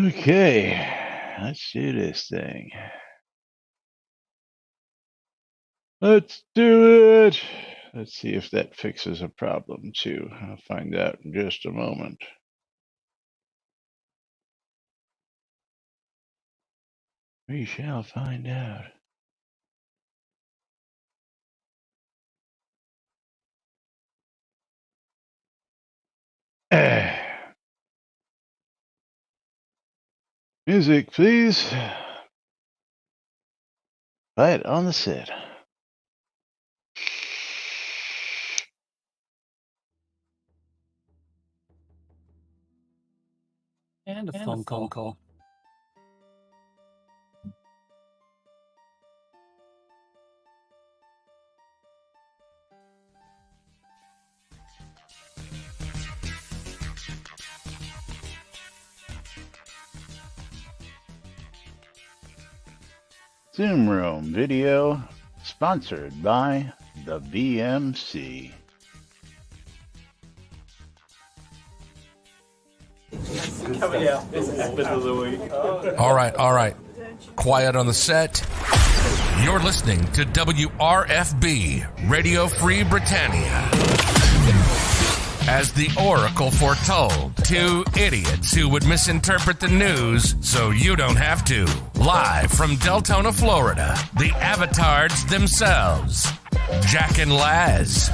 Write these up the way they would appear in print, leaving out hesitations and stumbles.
Okay, let's do this thing. Let's do it. Let's see if that fixes a problem too. I'll find out in just a moment. We shall find out. Music, please. Play it on the set. And a phone call. Zoom Room video sponsored by the BMC. All right. Quiet on the set. You're listening to WRFB, Radio Free Britannia. As the Oracle foretold, two idiots who would misinterpret the news so you don't have to. Live from Deltona, Florida, the avatars themselves, Jack and Laz.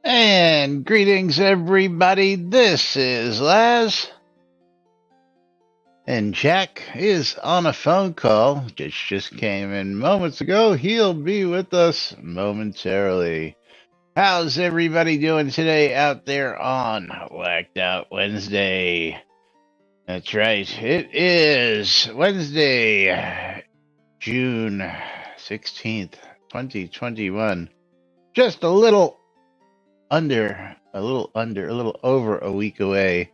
And greetings, everybody. This is Laz. And Jack is on a phone call. Just came in moments ago. He'll be with us momentarily. How's everybody doing today out there on Whacked Out Wednesday? That's right. It is Wednesday, June 16th, 2021. Just a little over a week away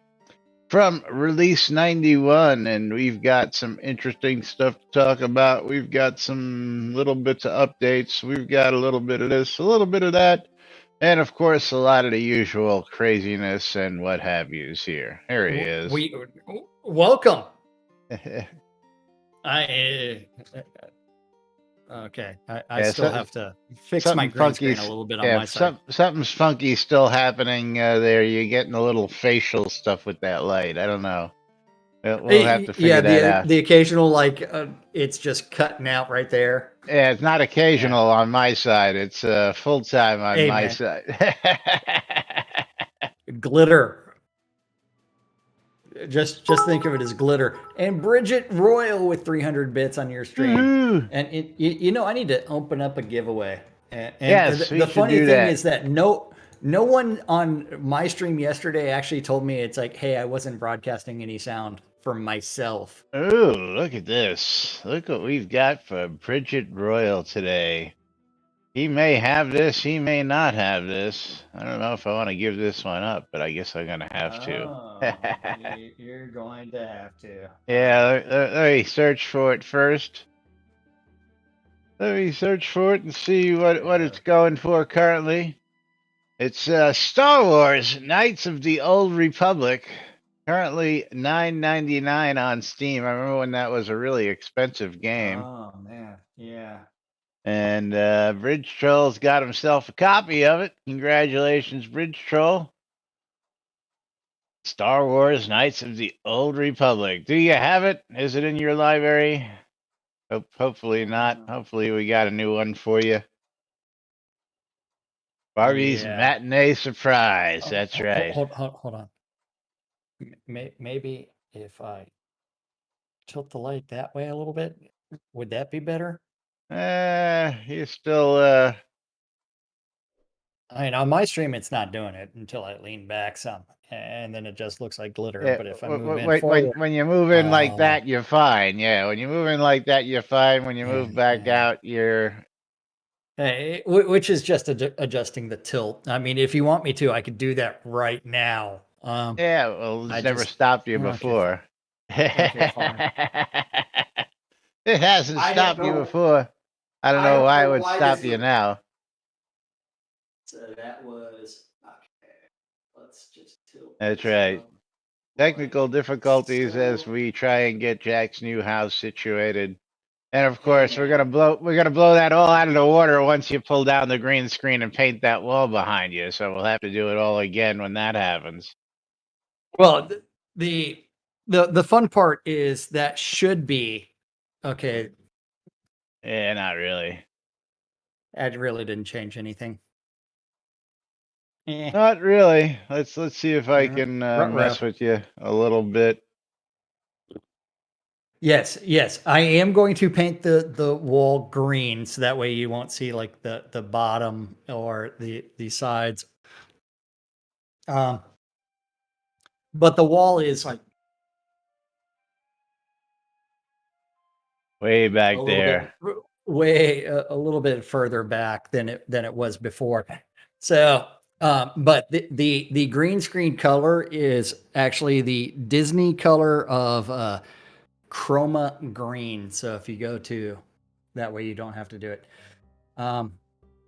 from release 91, and we've got some interesting stuff to talk about. We've got some little bits of updates. We've got a little bit of this, a little bit of that, and of course a lot of the usual craziness and what have yous here. Here he is. Welcome. Okay, I still have to fix my green screen a little bit on my side. Something's funky still happening there. You're getting a little facial stuff with that light. I don't know. We'll have to figure that out. The occasional, it's just cutting out right there. Yeah, it's not occasional on my side. It's full-time on my side. Glitter. Just think of it as glitter. And Bridget Royal with 300 bits on your stream. Woo-hoo. And I need to open up a giveaway. And yes, the funny thing is that no one on my stream yesterday actually told me, it's like, hey, I wasn't broadcasting any sound for myself. Ooh, look at this. Look what we've got for Bridget Royal today. He may have this, he may not have this. I don't know if I want to give this one up, but I guess I'm going to have to. You're going to have to. Yeah, let me search for it first. Let me search for it and see what it's going for currently. It's Star Wars Knights of the Old Republic. Currently $9.99 on Steam. I remember when that was a really expensive game. Oh, man. Yeah. And Bridge Troll's got himself a copy of it. Congratulations, Bridge Troll. Star Wars Knights of the Old Republic. Do you have it? Is it in your library? Hopefully not. Hopefully we got a new one for you. Barbie's Matinee Surprise. That's right. Hold on. Maybe if I tilt the light that way a little bit, would that be better? You're still I mean, on my stream, it's not doing it until I lean back some, and then it just looks like glitter. Yeah, But if I move in forward, when you move in like that, you're fine. Yeah, when you move in like that, you're fine. When you move back out, you're which is just adjusting the tilt. I mean, if you want me to, I could do that right now. yeah. Well, I it's never just stopped you okay, before. okay, fine. It hasn't I don't stopped you know. before. I don't I know don't why it know would why this stop you would. now. So that was okay. Let's just tilt That's this right. up like Technical difficulties as so. we try and get Jack's new house situated. And of Hey course, man. we're gonna blow that all out of the water once you pull down the green screen and paint that wall behind you. So we'll have to do it all again when that happens. Well, the the fun part is that should be okay. Yeah, not really. It really didn't change anything. Eh, Not really. Let's see if I can ruh-roh. mess with you a little bit. Yes, yes. I am going to paint the wall green so that way you won't see like the bottom or the sides. Um, but the wall is like Way a back little bit there. way a little bit further back than it was before. So, but the green screen color is actually the Disney color of chroma green. So if you go to that way, you don't have to do it. Um,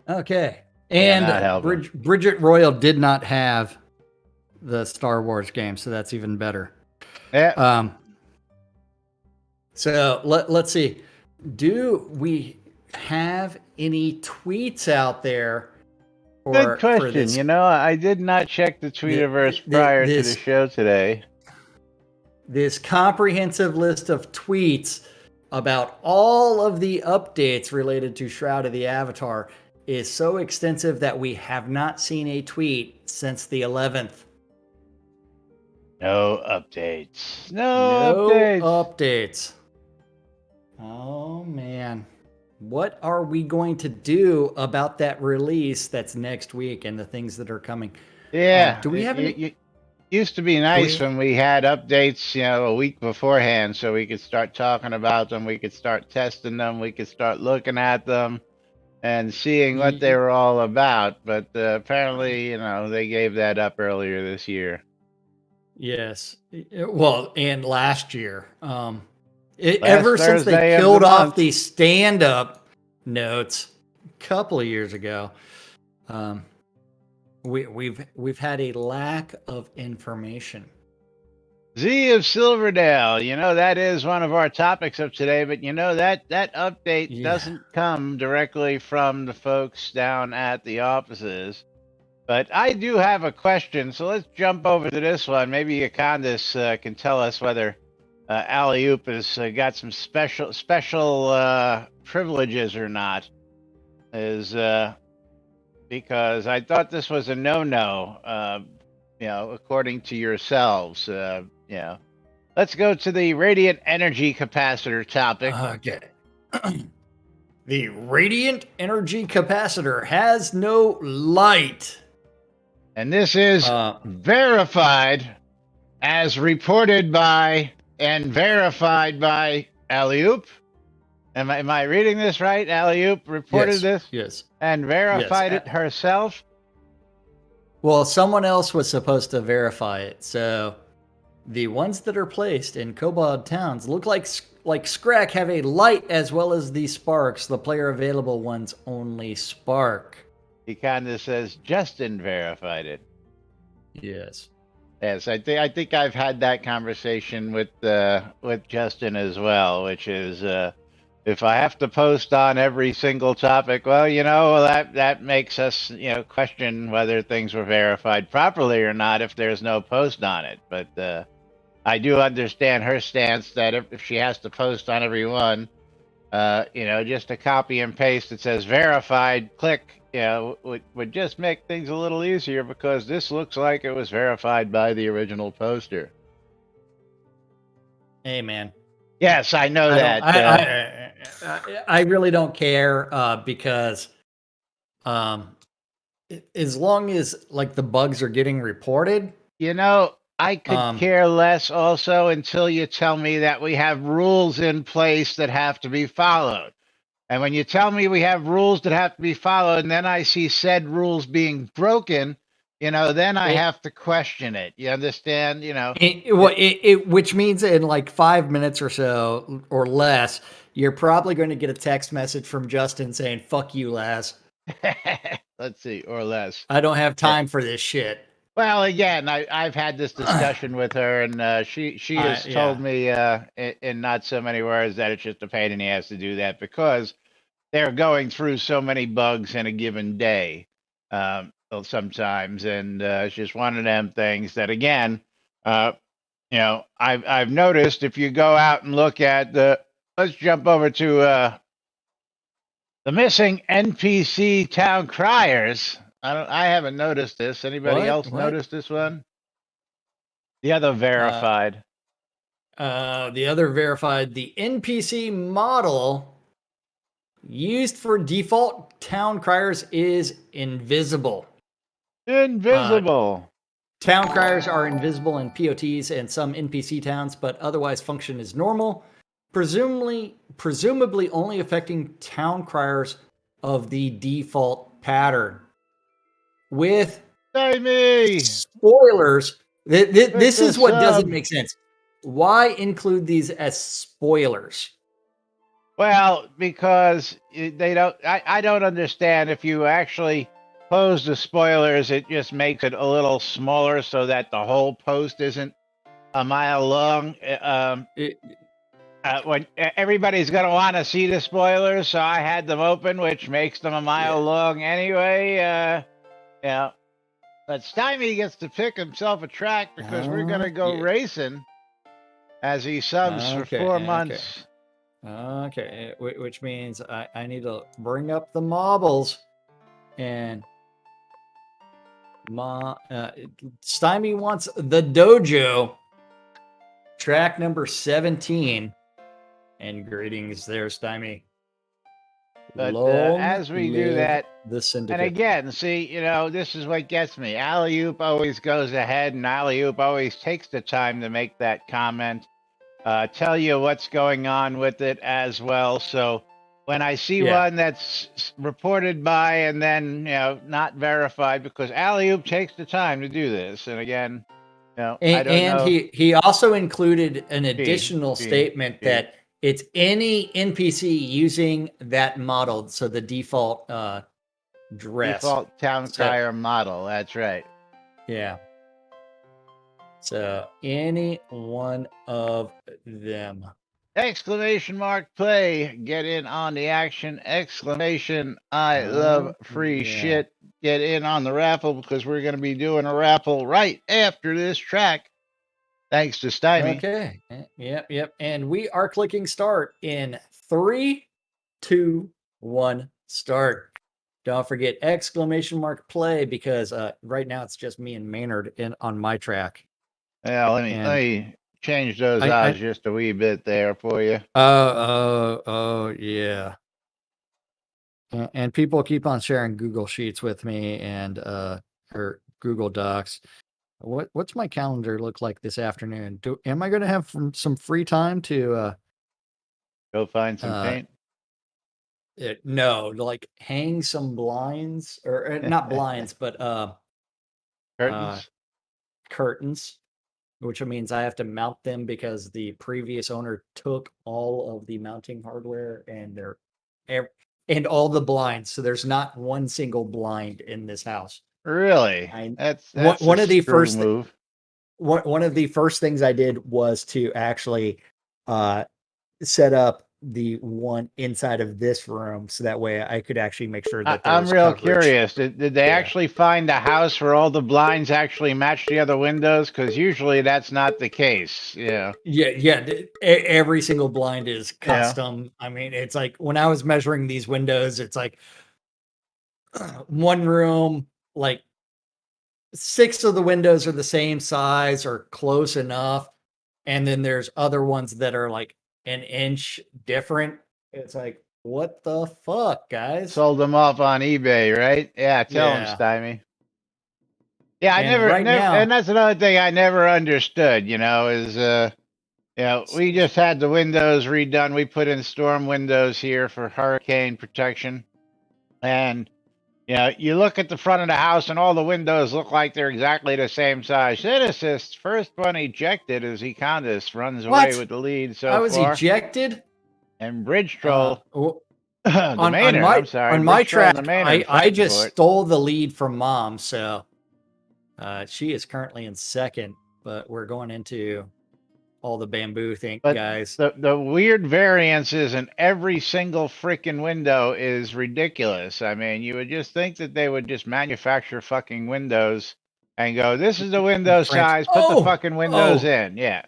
okay. Yeah, And not helping. Bridget Royal did not have the Star Wars game, so that's even better. Yeah. Um, so let's see. Do we have any tweets out there Good for question. this You know, I did not check the Tweetiverse prior to the this show today. this comprehensive list of tweets about all of the updates related to Shroud of the Avatar is so extensive that we have not seen a tweet since the 11th. No updates. No No updates. updates. Oh man. What are we going to do about that release that's next week and the things that are coming? Yeah, Do we have any? it used to be Do nice we? when we had updates, you know, a week beforehand so we could start talking about them, we could start testing them, we could start looking at them and seeing what they were all about. But apparently, you know, they gave that up earlier this year. Yes. Well, and last year, Last ever since they Thursday of the killed off month. the stand-up notes a couple of years ago, um, we've had a lack of information. Z of Silverdale, you know, that is one of our topics of today, but you know, that update Yeah. doesn't come directly from the folks down at the offices. But I do have a question, so let's jump over to this one. Maybe Candace can tell us whether Alley Oop has got some special privileges or not. Is because I thought this was a no-no. You know, according to yourselves. You know, let's go to the radiant energy capacitor topic. Okay. The radiant energy capacitor has no light. And this is verified as reported by and verified by Alley-oop. Am I reading this right? Alley-oop reported this? Yes. And verified it herself? Well, someone else was supposed to verify it. So the ones that are placed in Kobold towns look like Scrack have a light as well as the sparks. The player available ones only spark. He kind of says Justin verified it. Yes. Yes, I think I've had that conversation with Justin as well, which is if I have to post on every single topic, well, you know, that makes us, you know, question whether things were verified properly or not if there's no post on it. But I do understand her stance that if she has to post on every one, you know, just a copy and paste that says verified, click, you know, would just make things a little easier because this looks like it was verified by the original poster. Hey, man. Yes, I know that. I really don't care because as long as like the bugs are getting reported. You know, I could Um, care less also until you tell me that we have rules in place that have to be followed. And when you tell me we have rules that have to be followed, and then I see said rules being broken, then I it, have to question it. You understand? which means in like 5 minutes or so or less, you're probably going to get a text message from Justin saying, "Fuck you, Laz. Let's see, or less. I don't have Yeah. time for this shit." Well, again, I've had this discussion with her, and she has told Yeah. me in not so many words that it's just a pain in the ass to do that because they're going through so many bugs in a given day, well, sometimes, and it's just one of them things that, again, uh, I've noticed if you go out and look at the. Let's jump over to the missing NPC town criers. I haven't noticed this. Anybody What? else What? notice this one? The other Uh, verified. the other verified the NPC model used for default town criers is invisible. Uh, Invisible. Town criers are invisible in POTs and some NPC towns, but otherwise function as normal, presumably only affecting town criers of the default pattern. With Jamie! spoilers, With this the is what doesn't sub. make sense. Why include these as spoilers? Well, because they don't. I don't understand. If you actually close the spoilers, it just makes it a little smaller so that the whole post isn't a mile long. It, When everybody's going to want to see the spoilers, so I had them open, which makes them a yeah. mile long anyway. Yeah. But Stymie gets to pick himself a track because we're going to go Yeah. racing as he subs for 4 months. Okay. Which means I need to bring up the marbles and Stymie wants the dojo track number 17. And greetings there, Stymie. But Long as we do live that, the and syndicate. again, see, this is what gets me. Alley-oop always goes ahead, and Alley-oop always takes the time to make that comment, tell you what's going on with it as well. So when I see Yeah. one that's reported by and then, not verified, because Alley-oop takes the time to do this. And again, I don't And know. he also included an She, additional she, statement she. that it's any NPC using that model, so the default dress. Default town So crier model. That's right. yeah. So any one of them. Exclamation mark play. Get in on the action. Exclamation I love free Yeah. shit. Get in on the raffle because we're going to be doing a raffle right after this track. Thanks to Stymie. Okay. Yep. And we are clicking start in 3, 2, 1, start. Don't forget exclamation mark play because right now it's just me and Maynard on my track. Yeah, let And me change those I odds just a wee bit there for you. yeah. And people keep on sharing Google Sheets with me and or Google Docs. What's my calendar look like this afternoon? Am I going to have some free time to Go find some paint. no, like hang some blinds or not blinds, but Curtains. curtains, which means I have to mount them because the previous owner took all of the mounting hardware and and all the blinds. So there's not one single blind in this house. Really? That's One a of the screw first move. one of the first things I did was to actually set up the one inside of this room so that way I could actually make sure that there I'm was real coverage. curious. Did they Yeah. actually find a house where all the blinds actually match the other windows? Because usually that's not the case. Yeah. Yeah. Every single blind is Yeah. custom. I mean, it's like when I was measuring these windows, it's like one room, like 6 of the windows are the same size or close enough. And then there's other ones that are like an inch different. It's like, What the fuck, guys? Sold them off on eBay, right? Yeah, tell them, Yeah. Stymie. Yeah, I And right never, now, and that's another thing I never understood. Is we just had the windows redone. We put in storm windows here for hurricane protection, and you look at the front of the house, and all the windows look like they're exactly the same size. Citizens, first one ejected as Econdas runs away what? with the lead I so was far, ejected. and Bridge Uh, Troll, w- the on Maynard. my I'm sorry, on my Bridge Troll and the track, Maynard I fighting just for it. stole the lead from Mom, so she is currently in second. But we're going into all the bamboo thing, But guys. the weird variances in every single freaking window is ridiculous. I mean, you would just think that they would just manufacture fucking windows and go, this is the window French. size, put the fucking windows Oh, in. Yeah.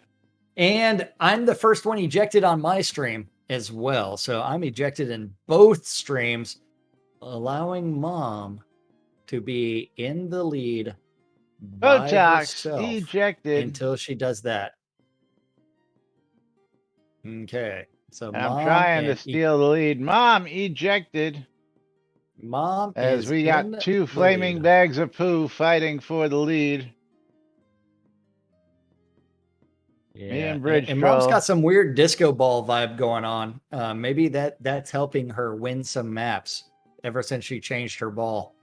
and I'm the first one ejected on my stream as well, so I'm ejected in both streams, allowing Mom to be in the lead by Botox herself ejected. until she does that. Okay, so And I'm Mom trying to and steal the lead. Mom ejected Mom as is we in got two the lead. flaming bags of poo fighting for the lead. Me Yeah, and Bridge and Mom's Troll. got some weird disco ball vibe going on. Maybe that's helping her win some maps ever since she changed her ball.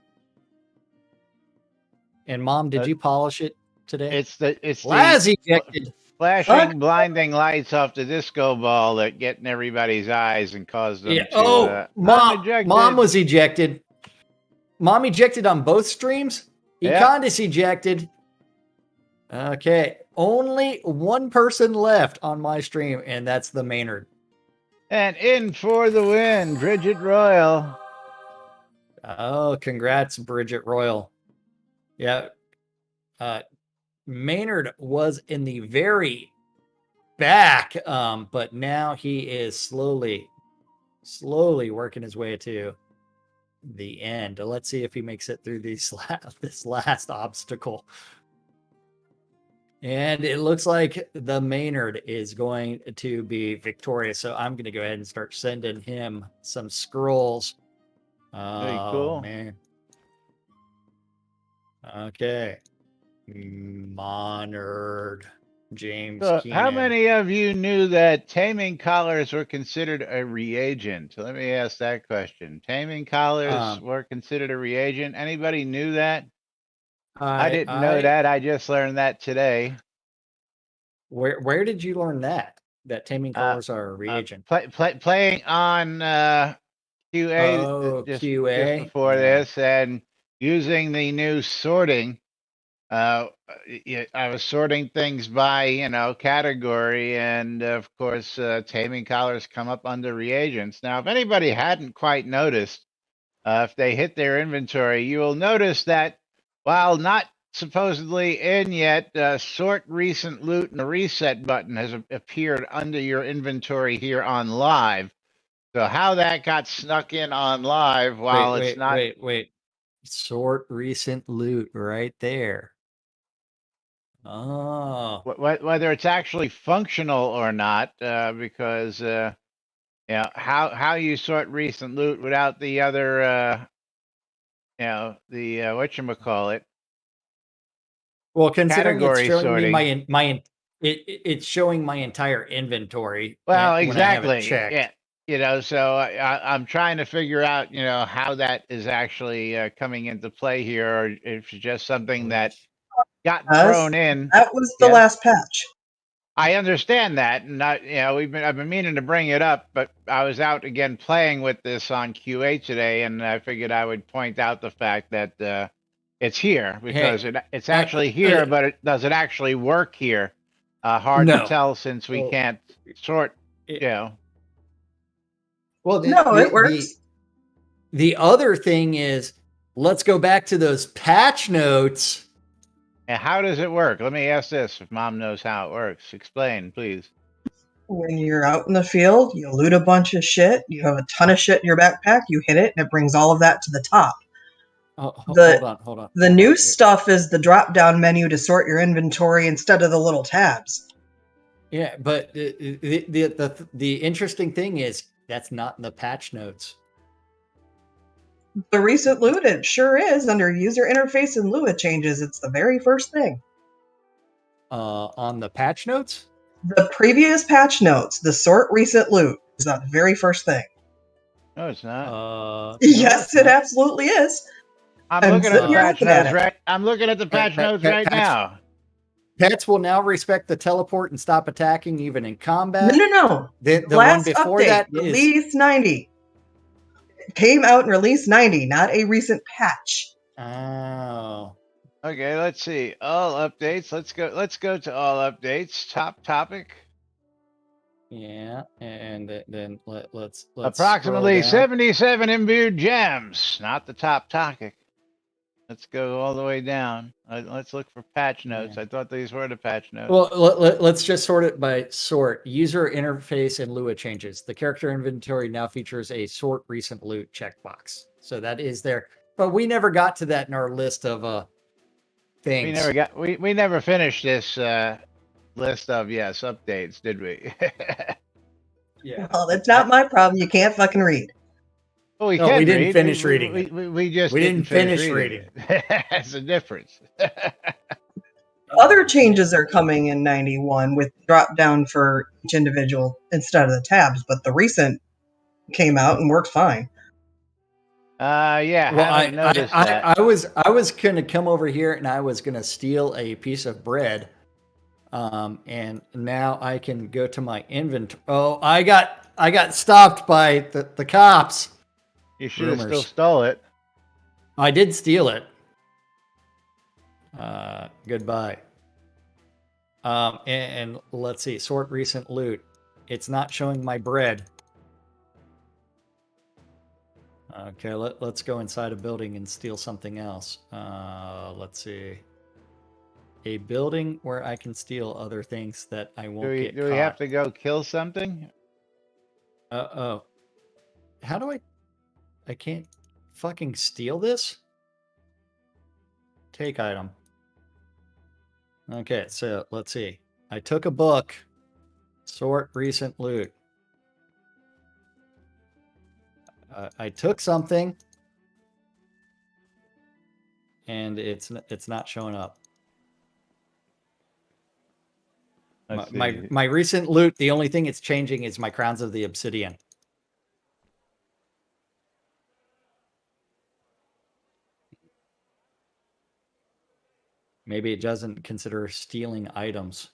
And Mom, did you polish it today? It's the Laz ejected. flashing blinding lights off the disco ball that get in everybody's eyes and cause them Yeah. to Oh, I'm Mom ejected. was ejected. Mom ejected on both streams. Yep. Econdas ejected. Okay, only one person left on my stream, and that's the Maynard. And in for the win, Bridget Royal. Oh, congrats, Bridget Royal. Yeah. Maynard was in the very back, but now he is slowly working his way to the end. Let's see if he makes it through this last obstacle. And it looks like the Maynard is going to be victorious. So I'm going to go ahead and start sending him some scrolls. Very Oh, cool. man. Okay. Monard. James So Keenan. how many of you knew that taming collars were considered a reagent? Let me ask that question. Taming collars were considered a reagent. Anybody knew that? I didn't know that. I just learned that today. Where did you learn that? That taming collars are a reagent. Playing on QA just before this, and using the new sorting. I was sorting things by category, and of course, taming collars come up under reagents. Now, if anybody hadn't quite noticed, if they hit their inventory, you will notice that while not supposedly in yet, sort recent loot and the reset button has appeared under your inventory here on live. So how that got snuck in on live while it's not. Wait. Sort recent loot right there. Oh. Whether it's actually functional or not, because how you sort recent loot without the other the whatchamacallit. Well, considering category it's showing sorting. me it's showing my entire inventory. Well, when I have it exactly. checked. Yeah. So I'm trying to figure out, how that is actually coming into play here, or if it's just something that got thrown in. That was the last patch. I understand that, and I've been meaning to bring it up, but I was out again playing with this on QA today, and I figured I would point out the fact that it's here because it's actually here, but does it actually work here? Hard to tell since we can't sort. Well, it works. The other thing is, let's go back to those patch notes. And how does it work? Let me ask this, if Mom knows how it works. Explain, please. When you're out in the field, you loot a bunch of shit, you have a ton of shit in your backpack, you hit it, and it brings all of that to the top. Hold on. The new stuff is the drop-down menu to sort your inventory instead of the little tabs. Yeah, but the interesting thing is, That's not in the patch notes. The recent loot, it sure is. Under user interface and Lua changes, it's the very first thing. On the patch notes? The previous patch notes, the sort recent loot, is the very first thing. No, it's not. No, Yes, it's it not. absolutely is. I'm I'm looking at sitting the here patch looking at notes it. right. I'm looking at the patch notes right now. Pets will now respect the teleport and stop attacking even in combat. No. The one Last before update, that is release 90. It came out in release 90, not a recent patch. oh. Okay, let's see. All updates. Let's go to all updates. Top topic. Yeah, and then let's Approximately scroll down. 77 imbued gems. Not the top topic. Let's go all the way down. Let's look for patch notes. Yeah. I thought these were the patch notes. Well, let's just sort it by sort. User interface and Lua changes. The character inventory now features a sort recent loot checkbox. So that is there. But we never got to that in our list of things. We never finished this list of updates, did we? Yeah. Well, that's not my problem. You can't fucking read. Well, we No, can we didn't read. finish reading it. We just We didn't didn't finish finish reading it. That's the difference. Other changes are coming in 91 with drop down for each individual instead of the tabs, but the recent came out and worked fine. Yeah, Well, haven't noticed that. I was gonna come over here and I was gonna steal a piece of bread. And now I can go to my inventory. Oh, I got stopped by the cops. You should have still Rumors. stole it. I did steal it. Goodbye. And let's see, sort recent loot. It's not showing my bread. Okay, let's go inside a building and steal something else. Let's see. A building where I can steal other things that I won't get Do we have caught. to go kill something? Oh. How do I can't fucking steal this? Take item. Okay, so let's see. I took a book. Sort recent loot. I took something, and it's not showing up. Let's see. My recent loot. The only thing it's changing is my crowns of the obsidian. Maybe it doesn't consider stealing items.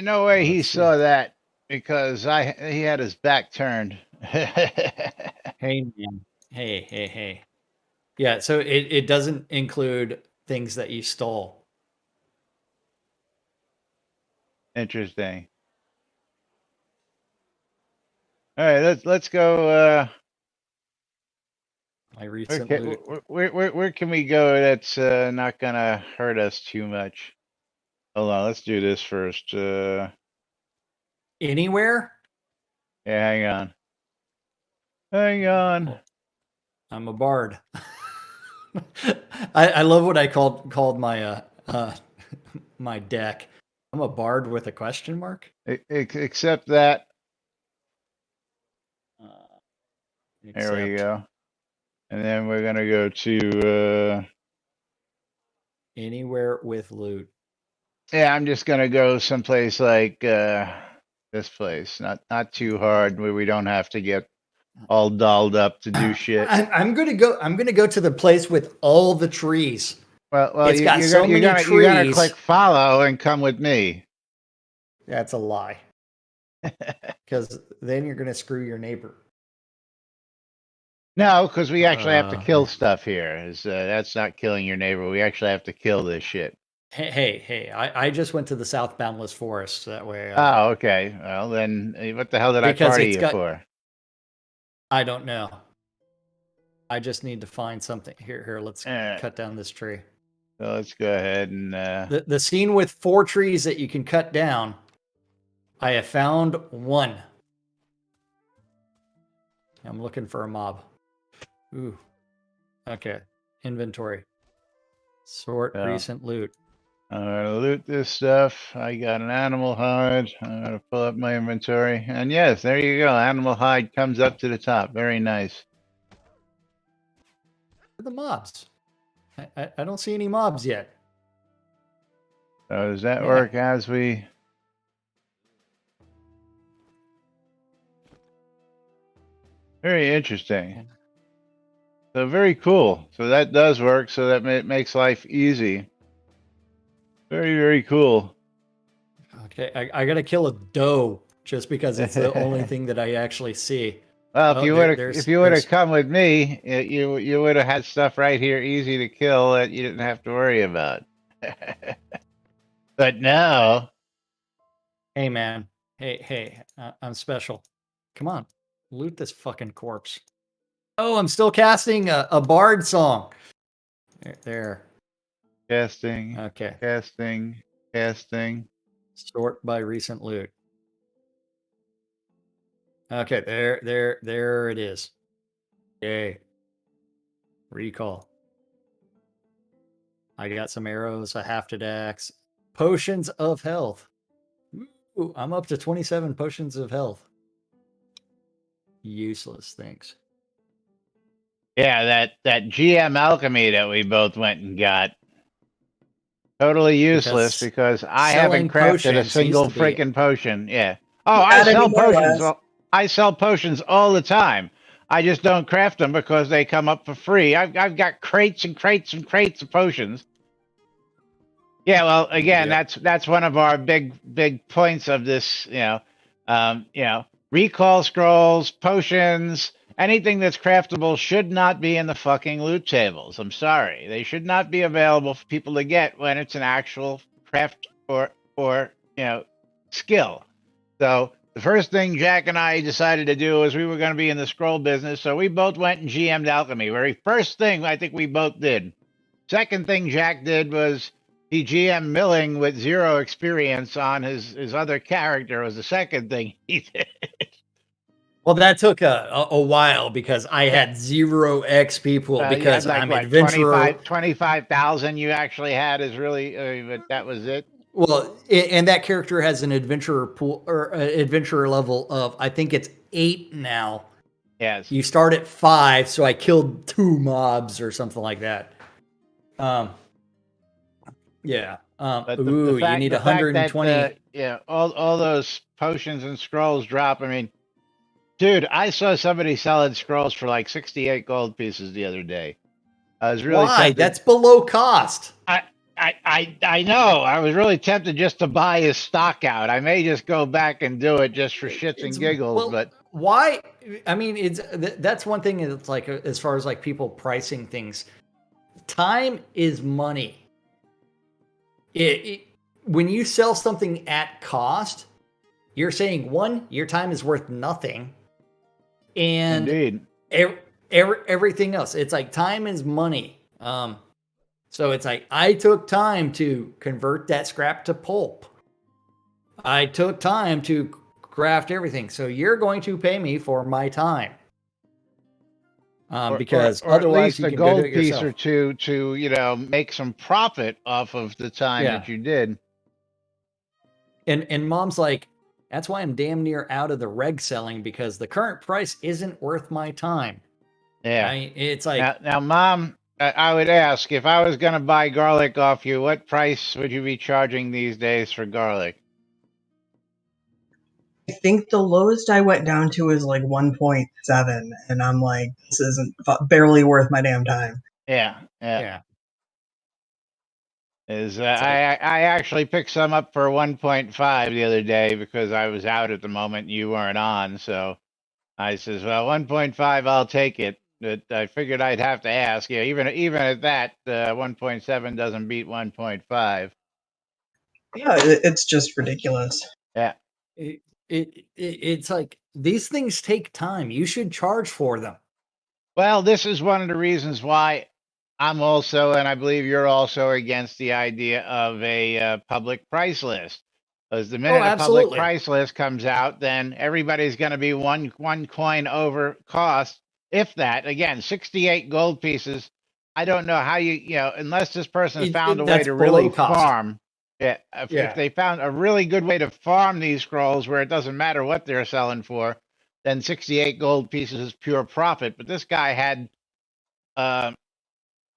No way he Let's see. saw that because he had his back turned. Hey man. Hey. Yeah, so it doesn't include things that you stole. Interesting. All right, let's go. My recent Okay, loot. where can we go that's not gonna hurt us too much? Hold on, let's do this first. Anywhere? Yeah, hang on. I'm a bard. I love what I called my my deck. I'm a bard with a question mark. Except that. There we Except go. And then we're gonna go to. anywhere with loot. Yeah, I'm just gonna go someplace like this place. Not too hard where we don't have to get all dolled up to do shit. I'm gonna go to the place with all the trees. Well, It's got so many you're gonna trees. click follow and come with me. That's a lie. Because then you're gonna screw your neighbor. No, because we actually have to kill stuff here. That's not killing your neighbor. We actually have to kill this shit. Hey! I just went to the South Boundless Forest. That way. Oh, okay. Well, then what the hell did I Because party it's you got- for? I don't know. I just need to find something. Here, let's cut down this tree. So let's go ahead and The scene with 4 trees that you can cut down. I have found one. I'm looking for a mob. Ooh. Okay. Inventory. Sort recent loot. I'm gonna loot this stuff. I got an animal hide. I'm gonna pull up my inventory. And yes, there you go. Animal hide comes up to the top. Very nice. The mobs. I don't see any mobs yet. So does that Yeah. work as we... Very interesting. So very cool. So that does work. So that makes life easy. Very, very cool. Okay, I gotta kill a doe just because it's the only thing that I actually see. Well, Oh, if you would have come with me, you would have had stuff right here easy to kill that you didn't have to worry about. But now, Hey man, hey, I'm special. Come on, loot this fucking corpse. Oh, I'm still casting a bard song. There. casting, Okay. casting. Sort by recent loot. Okay, there it is. Yay. Recall. I got some arrows, a hafted axe, potions of health. Ooh, I'm up to 27 potions of health. Useless things. Yeah, that GM alchemy that we both went and got. Totally useless because I haven't selling crafted a potions used single to be- freaking potion. Yeah. Oh, I Not sell anymore, potions. Les. I sell potions all the time. I just don't craft them because they come up for free. I've got crates and crates and crates of potions. Yeah, well, again, Yep. that's one of our big points of this. Recall scrolls, potions, anything that's craftable should not be in the fucking loot tables. I'm sorry, they should not be available for people to get when it's an actual craft or skill. So the first thing Jack and I decided to do was we were going to be in the scroll business, so we both went and GM'd alchemy. Very first thing I think we both did. Second thing Jack did was he GM milling with 0 experience on his other character was the second thing he did. Well, that took a while because I had 0 XP pool You because had like I'm what adventurer. 25,000 you actually had is really, but that was it. Well, and that character has an adventurer pool or adventurer level of I think it's 8 now. Yes. You start at 5, so I killed 2 mobs or something like that. Yeah. But Ooh, you need the fact 120. that all those potions and scrolls drop. I mean, dude, I saw somebody selling scrolls for like 68 gold pieces the other day. I was really Why? tempted. That's below cost. I know. I was really tempted just to buy his stock out. I may just go back and do it just for shits and giggles. But why? I mean, that's one thing. It's like as far as like people pricing things, time is money. When you sell something at cost, you're saying one, your time is worth nothing, and indeed, everything else. It's like time is money. So it's like I took time to convert that scrap to pulp. I took time to craft everything. So you're going to pay me for my time. Because or otherwise at least you a can go do gold it piece yourself. or two to make some profit off of the time that you did. And mom's like, that's why I'm damn near out of the reg selling because the current price isn't worth my time. Yeah, it's like now Mom, I would ask if I was going to buy garlic off you, what price would you be charging these days for garlic? I think the lowest I went down to is like 1.7, and I'm like, this isn't barely worth my damn time. Yeah. I actually picked some up for 1.5 the other day because I was out at the moment and you weren't on. So I says, well, 1.5, I'll take it. But I figured I'd have to ask. Yeah, even at that, 1.7 doesn't beat 1.5. Yeah, it's just ridiculous. Yeah. it's like these things take time. You should charge for them. Well, this is one of the reasons why I'm also, and I believe you're also against the idea of a public price list. Because the minute a public price list comes out, then everybody's going to be one coin over cost. If that, again, 68 gold pieces. I don't know how unless this person found a way to really farm. Yeah, if they found a really good way to farm these scrolls where it doesn't matter what they're selling for, then 68 gold pieces is pure profit. But this guy had uh,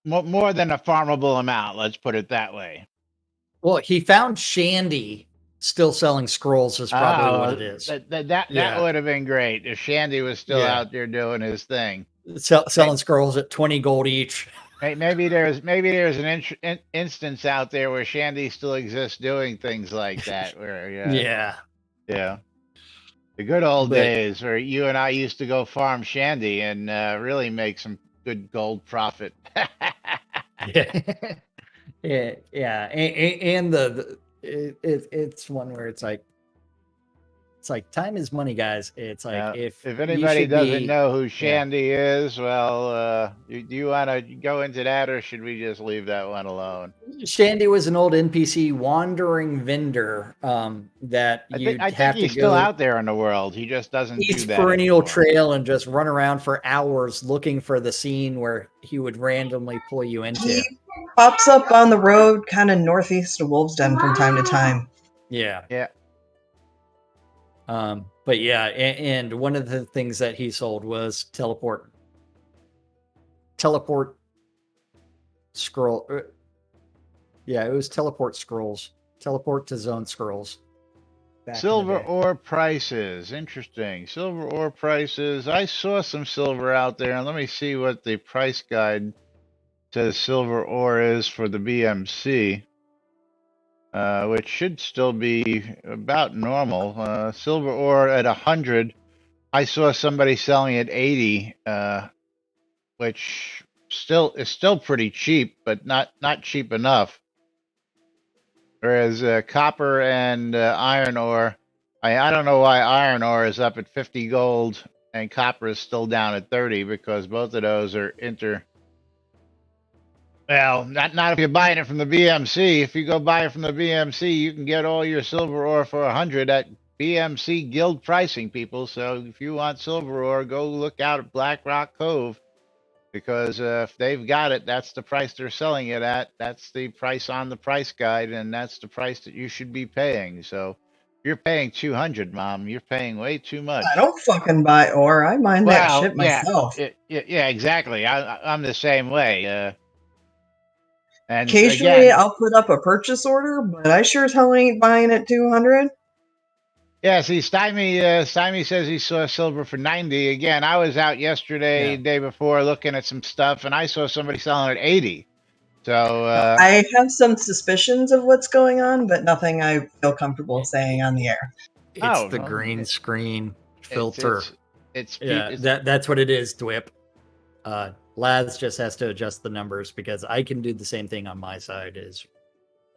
more than a farmable amount. Let's put it that way. Well, he found Shandy still selling scrolls is probably what it is. That would have been great if Shandy was still out there doing his thing. Selling scrolls at 20 gold each. Maybe there's an instance out there where Shandy still exists doing things like that. Where Yeah. the good old days where you and I used to go farm Shandy and really make some good gold profit. yeah, and it's one where it's like time is money, guys. It's like if anybody doesn't know who Shandy is, well, do you want to go into that, or should we just leave that one alone? Shandy was an old NPC wandering vendor that I think he's still out there in the world. He just doesn't do that perennial anymore. Trail and just run around for hours looking for the scene where he would randomly pull you into. He pops up on the road kind of northeast of Wolves Den from time to time. Yeah. Yeah. But yeah, and one of the things that he sold was teleport scroll. Yeah, it was teleport scrolls. Teleport to zone scrolls. Silver ore prices. Interesting. Silver ore prices. I saw some silver out there, and let me see what the price guide says silver ore is for the BMC. Which should still be about normal. Silver ore at 100. I saw somebody selling at 80, which is still pretty cheap, but not cheap enough. Whereas copper and iron ore, I don't know why iron ore is up at 50 gold and copper is still down at 30, because both of those are Well, not if you're buying it from the BMC. If you go buy it from the BMC, you can get all your silver ore for 100 at BMC guild pricing, people. So if you want silver ore, go look out at Black Rock Cove, because if they've got it, that's the price they're selling it at. That's the price on the price guide, and that's the price that you should be paying. So if you're paying 200, Mom, you're paying way too much. I don't fucking buy ore. I mine that shit myself. Yeah, exactly. I'm the same way. And occasionally, again, I'll put up a purchase order, but I sure as hell ain't buying at 200. Yeah, see, Stymie says he saw silver for 90. Again, I was out yesterday, day before, looking at some stuff, and I saw somebody selling at 80. So I have some suspicions of what's going on, but nothing I feel comfortable saying on the air. It's the green screen filter. That's what it is, Dwip. Laz just has to adjust the numbers, because I can do the same thing on my side. Is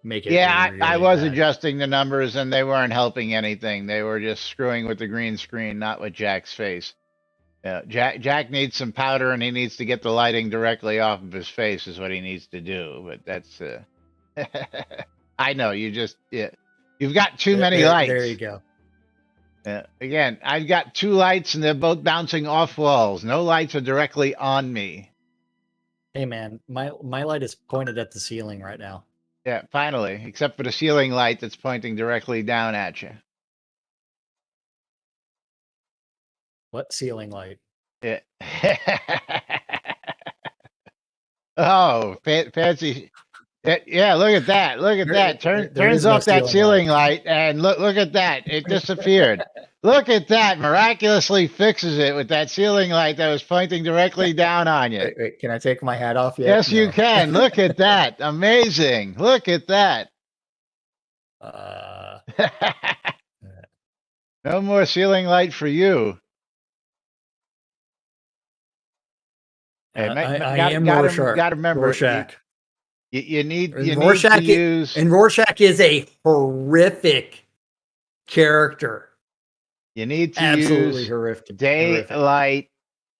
make it. Yeah, I was adjusting the numbers, and they weren't helping anything. They were just screwing with the green screen, not with Jack's face. Jack needs some powder, and he needs to get the lighting directly off of his face is what he needs to do. But that's I know you've got too many lights. There you go. Again, I've got 2 lights, and they're both bouncing off walls. No lights are directly on me. Hey man, my light is pointed at the ceiling right now. Yeah, finally, except for the ceiling light that's pointing directly down at you. What ceiling light? Yeah. Oh, fancy. Yeah, look at that. Look at that. Turns off that ceiling light, and look at that. It disappeared. Look at that. Miraculously fixes it with that ceiling light that was pointing directly down on you. Wait, can I take my hat off yet? Yes, you can. Look at that. Amazing. Look at that. No more ceiling light for you. I am Rorschach. Got to remember, Rorschach. You need to use. And Rorschach is a horrific character. You need to absolutely use horrific. Daylight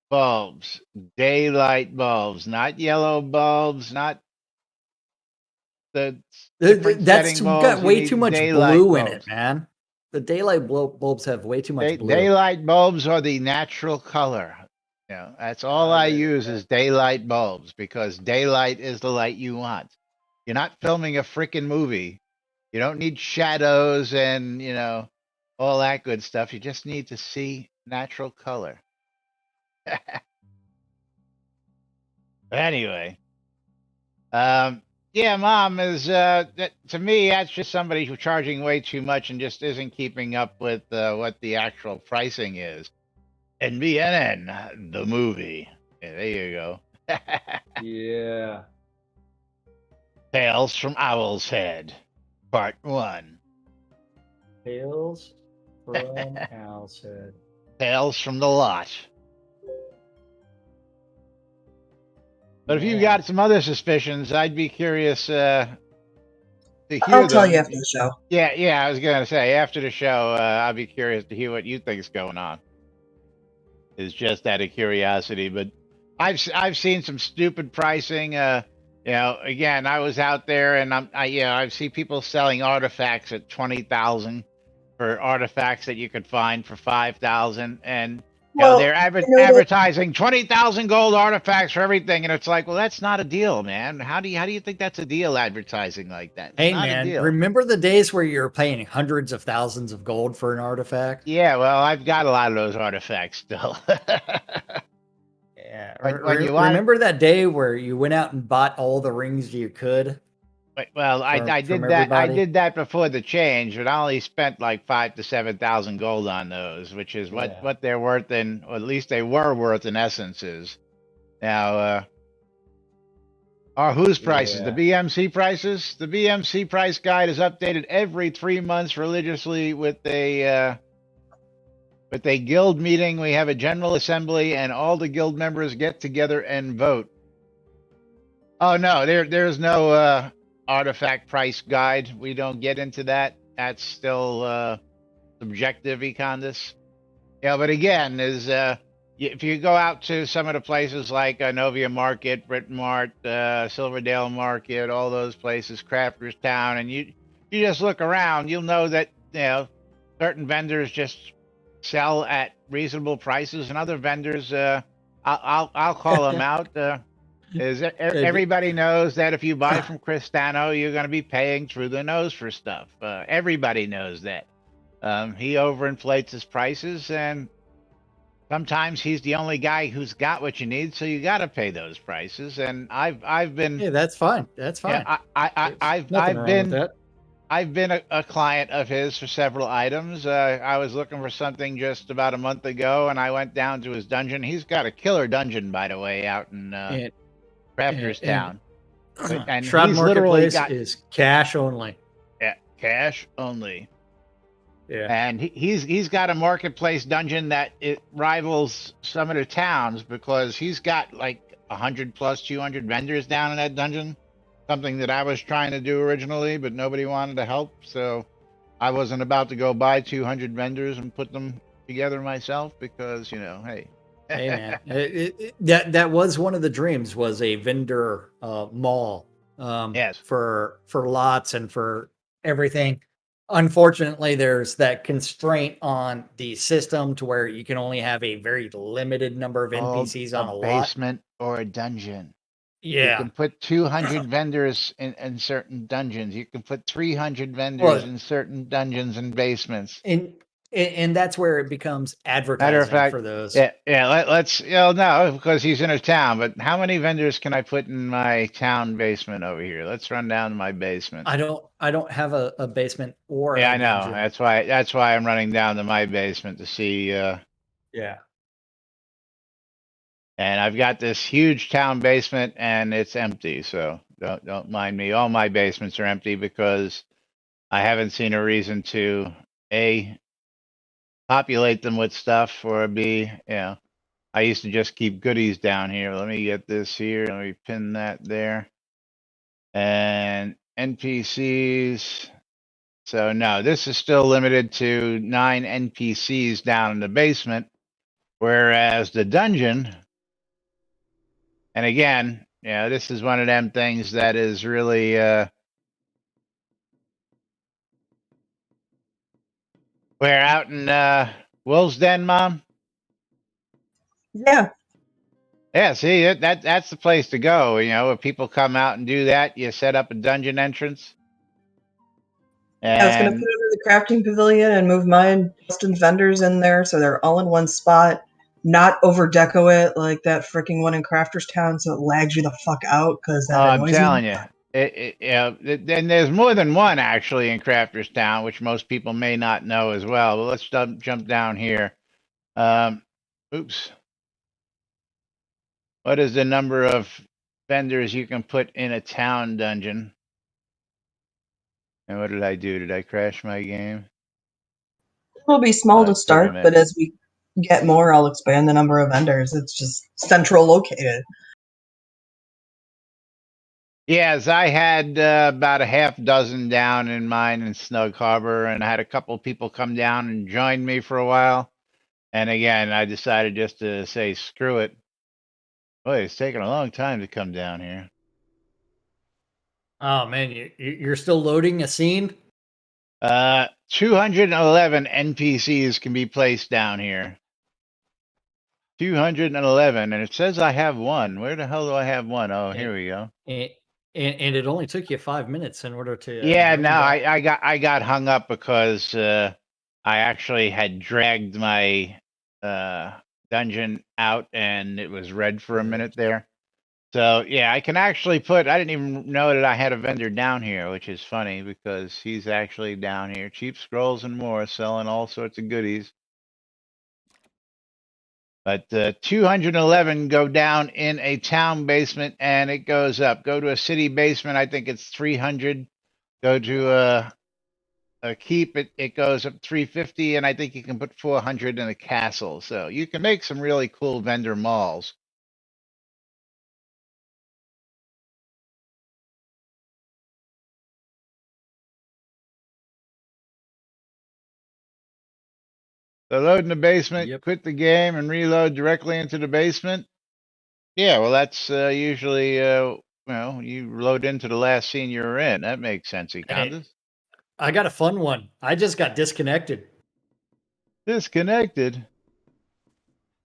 bulbs. Daylight bulbs, not yellow bulbs, not the that's got way too much blue in it, bulbs. man. The daylight bulbs have way too much blue. Daylight bulbs are the natural color. That's all I use is daylight bulbs, because daylight is the light you want. You're not filming a freaking movie You don't need shadows and, all that good stuff. You just need to see natural color. Anyway, yeah, Mom is to me that's just somebody who's charging way too much and just isn't keeping up with what the actual pricing is. NBNN, the movie. Yeah, there you go. Yeah. Tales from Owl's Head, Part 1. Tales from Owl's Head. Tales from the Lot. But if you've Yeah. got some other suspicions, I'd be curious to hear I'll tell you them. after the show. Yeah, I was gonna say after the show, I'll be curious to hear what you think's going on. Is just out of curiosity, but I've seen some stupid pricing. Again, I was out there and I see people selling artifacts at 20,000 for artifacts that you could find for 5,000, and they're Well, I know that. advertising 20,000 gold artifacts for everything, and it's like, well, that's not a deal, man. How do you think that's a deal advertising like that? It's Hey not a man, deal. remember the days where you were paying hundreds of thousands of gold for an artifact? Yeah, well, I've got a lot of those artifacts still. Yeah. when you want, Remember that day where you went out and bought all the rings you could well, I from did that. I everybody? did that before the change, but I only spent like 5 to 7,000 gold on those, which is Yeah. what they're worth in, or at least they were worth in essences. Now, whose prices? The Yeah. BMC prices. The BMC price guide is updated every 3 months religiously with a guild meeting. We have a general assembly, and all the guild members get together and vote. Oh no, there's no artifact price guide. We don't get into that. That's still subjective, Econdis. Yeah, but again, if you go out to some of the places like Novia Market, Britain Mart, Silverdale Market, all those places, Crafters Town, and you just look around, you'll know that certain vendors just sell at reasonable prices, and other vendors, I'll call them out. And Everybody knows that if you buy from Cristano, you're going to be paying through the nose for stuff. Everybody knows that. He overinflates his prices, and sometimes he's the only guy who's got what you need, so you got to pay those prices. And I've been, yeah, that's fine. That's fine. yeah, There's nothing wrong with that. I've been a client of his for several items. I was looking for something just about a month ago, and I went down to his dungeon. He's got a killer dungeon, by the way, out in And Crafters and Town. And Shroud he's literally Marketplace got is cash only. cash only. Yeah. And he's got a marketplace dungeon that it rivals some of the towns because he's got like 100 plus 200 vendors down in that dungeon. Something that I was trying to do originally, but nobody wanted to help. So I wasn't about to go buy 200 vendors and put them together myself because, hey. Hey man, that was one of the dreams, was a vendor mall, Yes. for lots and for everything. Unfortunately, there's that constraint on the system to where you can only have a very limited number of Called NPCs a on a lot. basement or a dungeon. You Yeah. can put 200 vendors in certain dungeons. You can put 300 vendors Well, in certain dungeons and basements. and that's where it becomes Matter of advertising fact, for those. yeah. Let's no, because he's in a town. But how many vendors can I put in my town basement over here? Let's run down to my basement. I don't have a basement or Yeah, a I know. dungeon. That's why I'm running down to my basement to see. Yeah. And I've got this huge town basement, and it's empty. So don't mind me. All my basements are empty because I haven't seen a reason to A, populate them with stuff, or B, I used to just keep goodies down here. Let me get this here. Let me pin that there. And NPCs. So no, this is still limited to 9 NPCs down in the basement, whereas the dungeon, and again, this is one of them things that is really where out in Wolf's Den, Mom. Yeah. Yeah, see, that's the place to go. If people come out and do that, you set up a dungeon entrance. I was going to And put it in the crafting pavilion and move mine Justin's vendors in there so they're all in one spot. Not over deco it like that freaking one in Crafters Town so it lags you the fuck out because that I'm annoys me. telling you, then there's more than one actually in Crafters Town, which most people may not know as well. But let's jump down here. Um, oops. What is the number of vendors you can put in a town dungeon? And what did I do? Did I crash my game? It'll be small to It's pretty start, but as we get more, I'll expand the number of vendors. It's just central located. Yes, I had about a half dozen down in mine in Snug Harbor, and I had a couple people come down and join me for a while. And again, I decided just to say, screw it. Boy, it's taking a long time to come down here. Oh man, you're still loading a scene? 211 NPCs can be placed down here. 211, and it says I have one. Where the hell do I have one? Oh, here we go. And it only took you 5 minutes in order to Yeah, bring no, that. I got hung up because I actually had dragged my dungeon out and it was red for a minute there. So yeah, I can actually put. I didn't even know that I had a vendor down here, which is funny because he's actually down here. Cheap Scrolls and more, selling all sorts of goodies. But 211 go down in a town basement and it goes up. Go to a city basement, I think it's 300. Go to a keep, it goes up 350, and I think you can put 400 in a castle. So you can make some really cool vendor malls. So load in the basement, Yep. quit the game, and reload directly into the basement. Yeah, well, that's usually, you load into the last scene you were in. That makes sense, Hey, Econdas. I got a fun one. I just got disconnected. Disconnected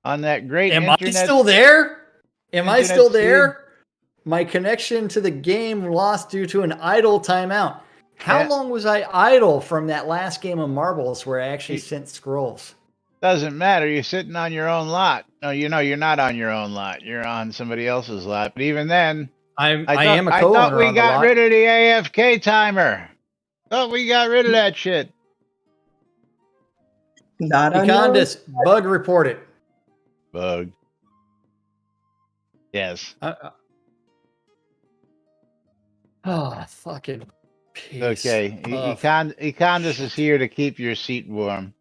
on that great Am I still there? Am I internet still speed. there? My connection to the game lost due to an idle timeout. How Yeah, long was I idle from that last game of marbles where I actually it sent scrolls? doesn't matter. You're sitting on your own lot. No, you're not on your own lot. You're on somebody else's lot. But even then, I am a I thought co-owner we on the got rid lot. of the AFK timer. Thought we got rid of that shit. Not on your own. Econdis, bug reported. Bug. Yes. Oh, fucking piece Okay. of Econdas is shit. here to keep your seat warm.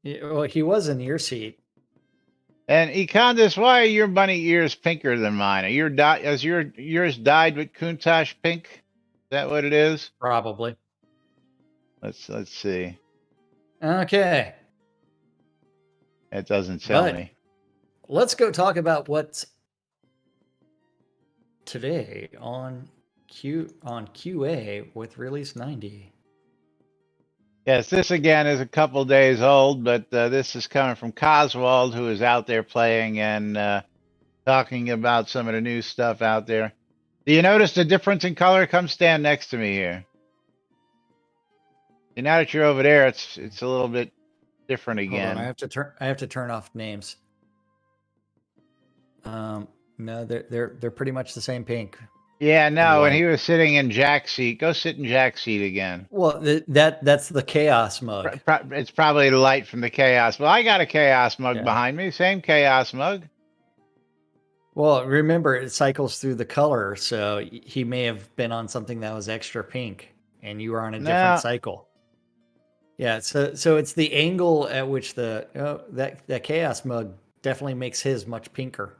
Well, he was in your seat. And Econdas, why are your bunny ears pinker than mine? Has yours dyed with Countach pink? Is that what it is? Probably. Let's see. Okay. It doesn't tell But me. let's go talk about what's today on QA with release 90. Yes, this again is a couple days old, but this is coming from Coswald, who is out there playing and talking about some of the new stuff out there. Do you notice the difference in color? Come stand next to me here. And now that you're over there, it's a little bit different Hold on, again. I have to turn off names. No, they're pretty much the same pink. Yeah, no, when White. he was sitting in Jack's seat, go sit in Jack's seat again. Well, that's the chaos mug. It's probably the light from the chaos. Well, I got a chaos mug Yeah. behind me, same chaos mug. Well, remember it cycles through the color, so he may have been on something that was extra pink, and you were on a different No, cycle. Yeah, so it's the angle at which that chaos mug definitely makes his much pinker.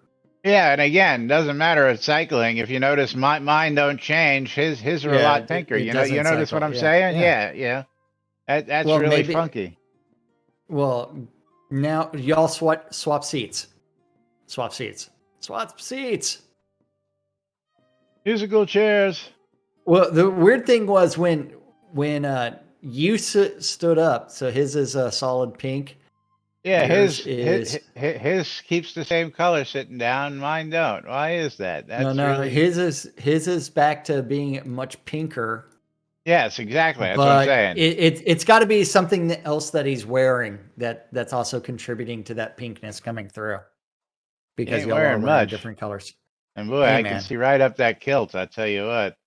yeah, and again, doesn't matter it's cycling. If you notice, mine don't change. His are a Yeah, lot pinker. it You doesn't notice what cycle. I'm Yeah, saying? yeah. Yeah. That's Well, really maybe. funky. Well, now y'all swap seats. Swap seats. Swap seats. Musical chairs. Well, the weird thing was when you stood up. So his is a solid pink. Yeah, Yours his keeps the same color sitting down. Mine don't. Why is that? no, That's really his is back to being much pinker. Yes, exactly. That's what I'm But saying. it's got to be something else that he's wearing that's also contributing to that pinkness coming through. He Because ain't y'all are wearing wearing much. different colors. And boy, Hey, I can man. see right up that kilt. I tell you what.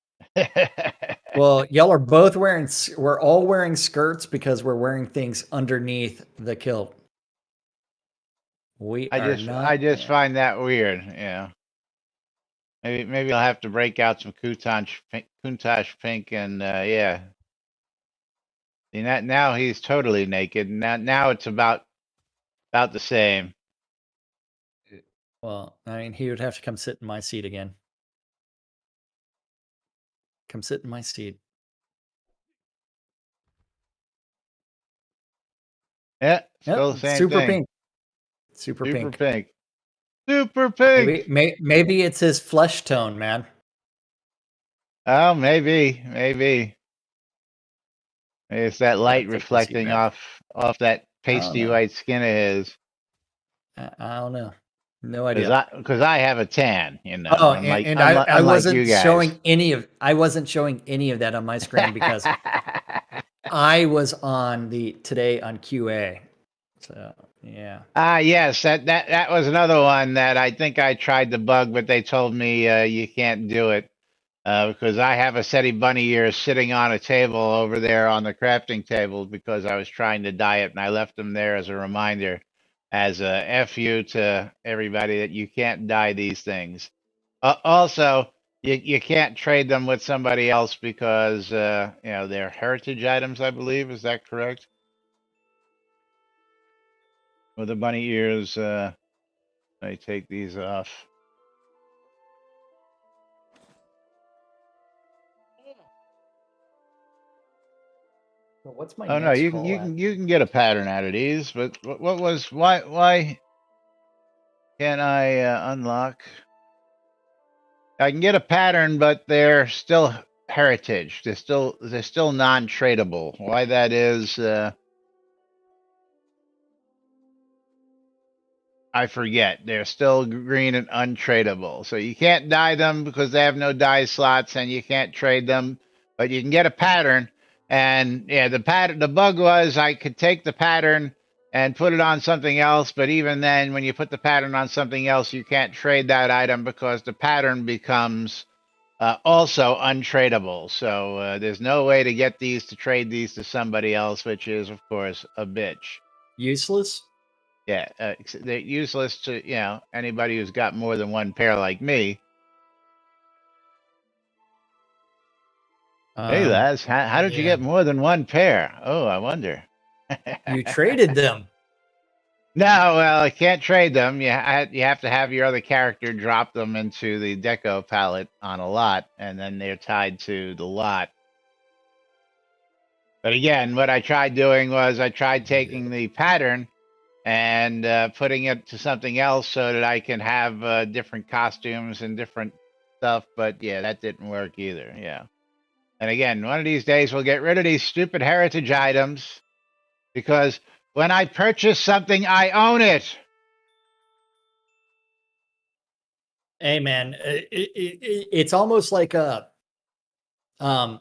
Well, y'all are both wearing. We're all wearing skirts because we're wearing things underneath the kilt. We are I not. just find that weird. Yeah. Maybe I'll have to break out some Countach pink and yeah. See, now he's totally naked. Now it's about the same. Well, I mean, he would have to come sit in my seat again. Come sit in my seat. Yeah, still the Yep, same super thing. pink. Super Super pink. pink. Super pink. Maybe it's his flesh tone, man. Oh, maybe. It's that light Take the seat reflecting back. off that I don't pasty know. white skin of his. I don't know. No idea. Because I have a tan, Oh, unlike I unlike you wasn't guys. showing any of that on my screen because I was on today on QA. So yeah. Yes, that was another one that I think I tried to bug, but they told me you can't do it because I have a SETI bunny ears sitting on a table over there on the crafting table because I was trying to dye it, and I left them there as a reminder, as a fu to everybody that you can't dye these things. Also, you can't trade them with somebody else because they're heritage items, I believe. Is that correct? With the bunny ears, I take these off. Well, what's my Oh no, next you can call at? you can get a pattern out of these, but what was why can't I unlock? I can get a pattern, but they're still heritage. They're still non-tradable. Why that is, I forget. They're still green and untradeable. So you can't dye them because they have no dye slots, and you can't trade them. But you can get a pattern. And yeah, the bug was I could take the pattern and put it on something else. But even then, when you put the pattern on something else, you can't trade that item because the pattern becomes also untradeable. So there's no way to get these to trade these to somebody else, which is, of course, a bitch. Useless? Yeah, they're useless to anybody who's got more than one pair like me. Hey, lads, how did you Yeah. get more than one pair? Oh, I wonder. You traded them. No, well, I can't trade them. You have to have your other character drop them into the deco palette on a lot, and then they're tied to the lot. But again, what I tried doing was I tried taking the pattern and putting it to something else so that I can have different costumes and different stuff. But yeah, that didn't work either. Yeah. And again, one of these days we'll get rid of these stupid heritage items because when I purchase something, I own it. Hey, man, it's almost like um,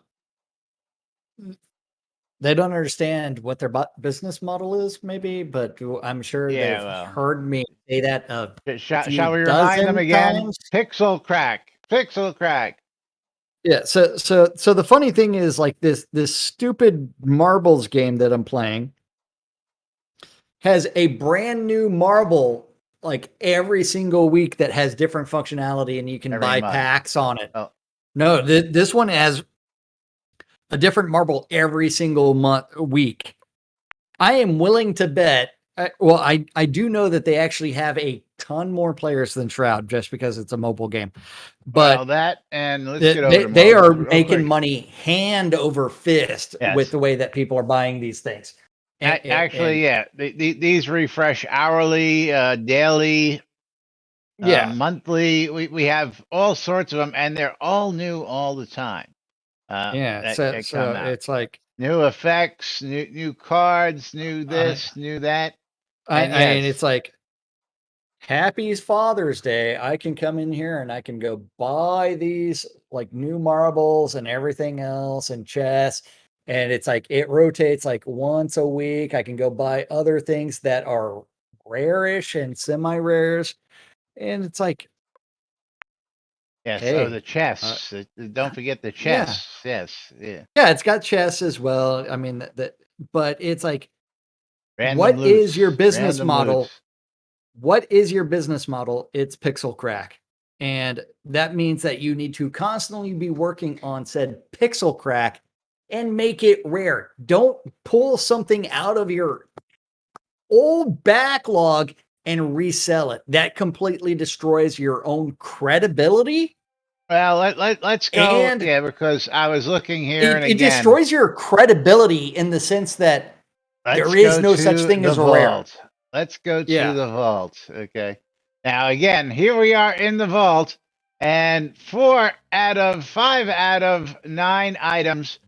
they don't understand what their business model is, maybe, but I'm sure Yeah, they've well, heard me say that a few shall we remind them dozen again? times. Pixel crack, pixel crack. Yeah. So the funny thing is, like this stupid marbles game that I'm playing has a brand new marble like every single week that has different functionality, and you can Every buy month. packs on it. Oh, No, this one has a different marble every single week. I am willing to bet. I do know that they actually have a ton more players than Shroud just because it's a mobile game, well, but that, and let's get over to they mobile are real making quick. money hand over fist with Yes. the way that people are buying these things. And Actually, yeah, these refresh hourly, daily, yeah, monthly. We have all sorts of them, and they're all new all the time. yeah. That So come out. it's like New effects, new cards, new I this, new that, I and I mean yes, it's like Happy Father's Day. I can come in here and I can go buy these like new marbles and everything else and chess. And it's like it rotates like once a week. I can go buy other things that are rarish and semi-rares. And it's like, Yes. Oh, the hey, chess. Don't forget the yeah. chess. Yes. Yeah. Yeah, it's got chess as well. I mean, but it's like, Random what is your loots. business Random model? loots. What is your business model? It's pixel crack. And that means that you need to constantly be working on said pixel crack and make it rare. Don't pull something out of your old backlog and resell it. That completely destroys your own credibility Well, let's go. and Yeah, because I was looking here, and it again, destroys your credibility in the sense that let's there is go no such to thing the as a rare. vault. Let's go to Yeah. the vault. Okay. Now, again, here we are in the vault, and 5 out of 9 items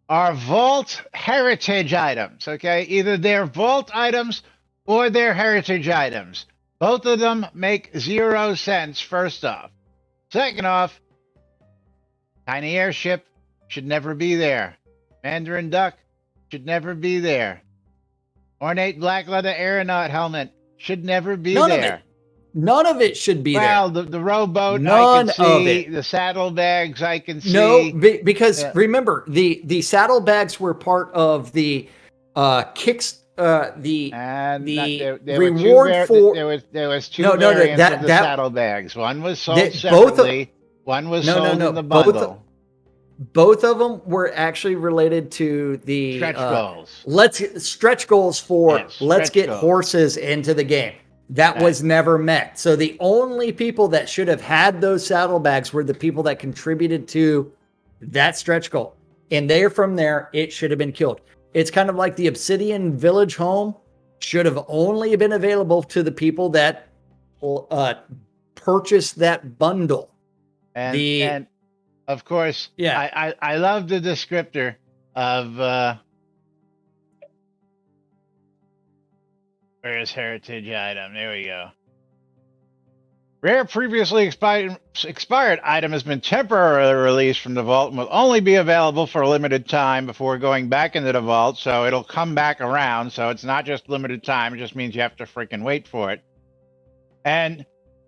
are vault heritage items. Okay. Either they're vault items or they're heritage items. Both of them make 0 cents, first off. Second off, tiny airship should never be there. Mandarin duck should never be there. Ornate black leather aeronaut helmet should never be None of it. there. None of it should be there. Well, the rowboat I can None of see, it. the saddlebags I can No, see. because Yeah. remember the saddlebags were part of the kicks And the there were reward for there was two no no no variants of that the that saddlebags. One was sold that both of separately. One was no no sold in no the bundle. both of them were actually related to the Stretch goals. let's stretch goals for Yes, let's stretch get goals. horses into the game. That Right. was never met. So the only people that should have had those saddlebags were the people that contributed to that stretch goal. And there from there, it should have been killed. It's kind of like the Obsidian Village home should have only been available to the people that purchased that bundle. And of course, Yeah. I love the descriptor of where's heritage item? There we go. Rare previously expired item has been temporarily released from the vault and will only be available for a limited time before going back into the vault. So it'll come back around. So it's not just limited time. It just means you have to freaking wait for it. And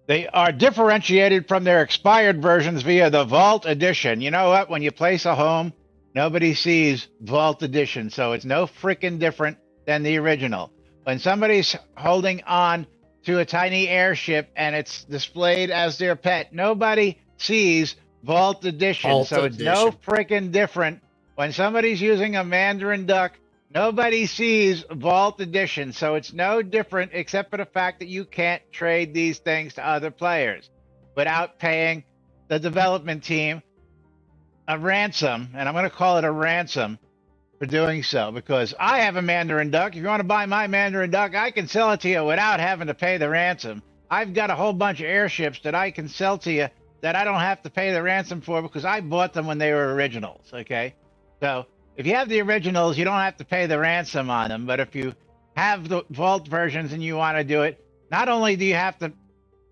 they are differentiated from their expired versions via the Vault Edition. You know what? When you place a home, nobody sees Vault Edition. So it's no freaking different than the original. When somebody's holding on to a tiny airship and it's displayed as their pet, nobody sees Vault Edition. Vault so it's no Edition. freaking different. When somebody's using a Mandarin duck, nobody sees Vault Edition, so it's no different except for the fact that you can't trade these things to other players without paying the development team a ransom, and I'm going to call it a ransom for doing so, because I have a Mandarin duck. If you want to buy my Mandarin duck, I can sell it to you without having to pay the ransom. I've got a whole bunch of airships that I can sell to you that I don't have to pay the ransom for because I bought them when they were originals, okay? So if you have the originals, you don't have to pay the ransom on them. But if you have the vault versions and you want to do it, not only do you have to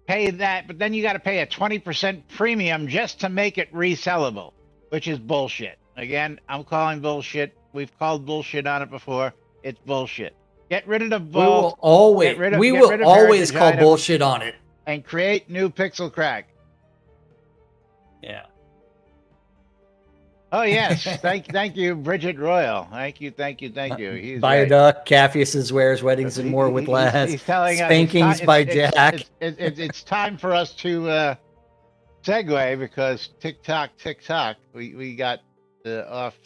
pay that, but then you got to pay a 20% premium just to make it resellable, which is bullshit. Again, I'm calling bullshit. We've called bullshit on it before. It's bullshit. Get rid of the vault. We will always call bullshit on it and create new pixel crack. Yeah. Oh yes, thank you, Bridget Royal. Thank you. He's Buy a right. duck, Cassius's Wares, Weddings and More with Lads. He's telling Spankings us by Jack. It's time for us to segue because TikTok, we got off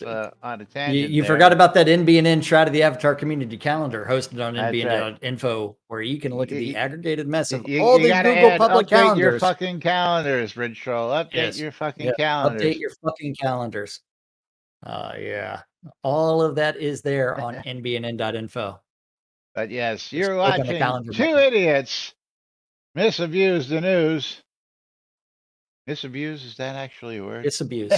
on a tangent. You forgot about that NBNN Shroud of the Avatar community calendar hosted on NBN.info, where you can look at the aggregated mess of all the Google public calendars. Update your fucking calendars, Bridge Troll. Update your fucking calendars. Update your fucking calendars. Yeah. All of that is there on NBNN.info. But yes, you're watching two idiots misabuse the news. Misabuse, is that actually a word? Disabuse.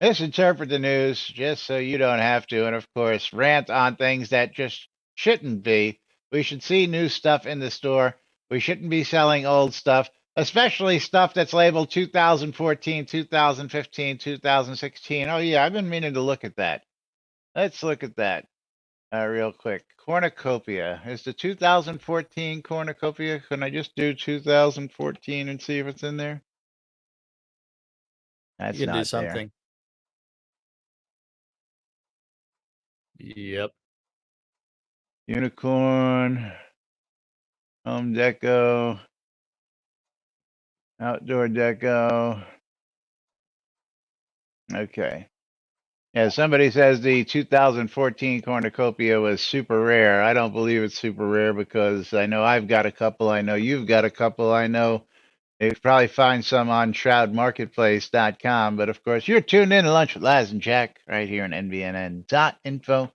Misinterpret the news just so you don't have to, and of course, rant on things that just shouldn't be We should see new stuff in the store. We shouldn't be selling old stuff, especially stuff that's labeled 2014, 2015, 2016. Oh, yeah, I've been meaning to look at that. Let's look at that real quick. Cornucopia. Is the 2014 cornucopia? Can I just do 2014 and see if it's in there? You That's can do not there. something. Yep. Unicorn, home deco, outdoor deco. Okay. Yeah, somebody says the 2014 cornucopia was super rare. I don't believe it's super rare because I know I've got a couple. I know you've got a couple. I know you could probably find some on shroudmarketplace.com. But of course, you're tuned in to Lunch with Laz and Jack right here on NBNN.info,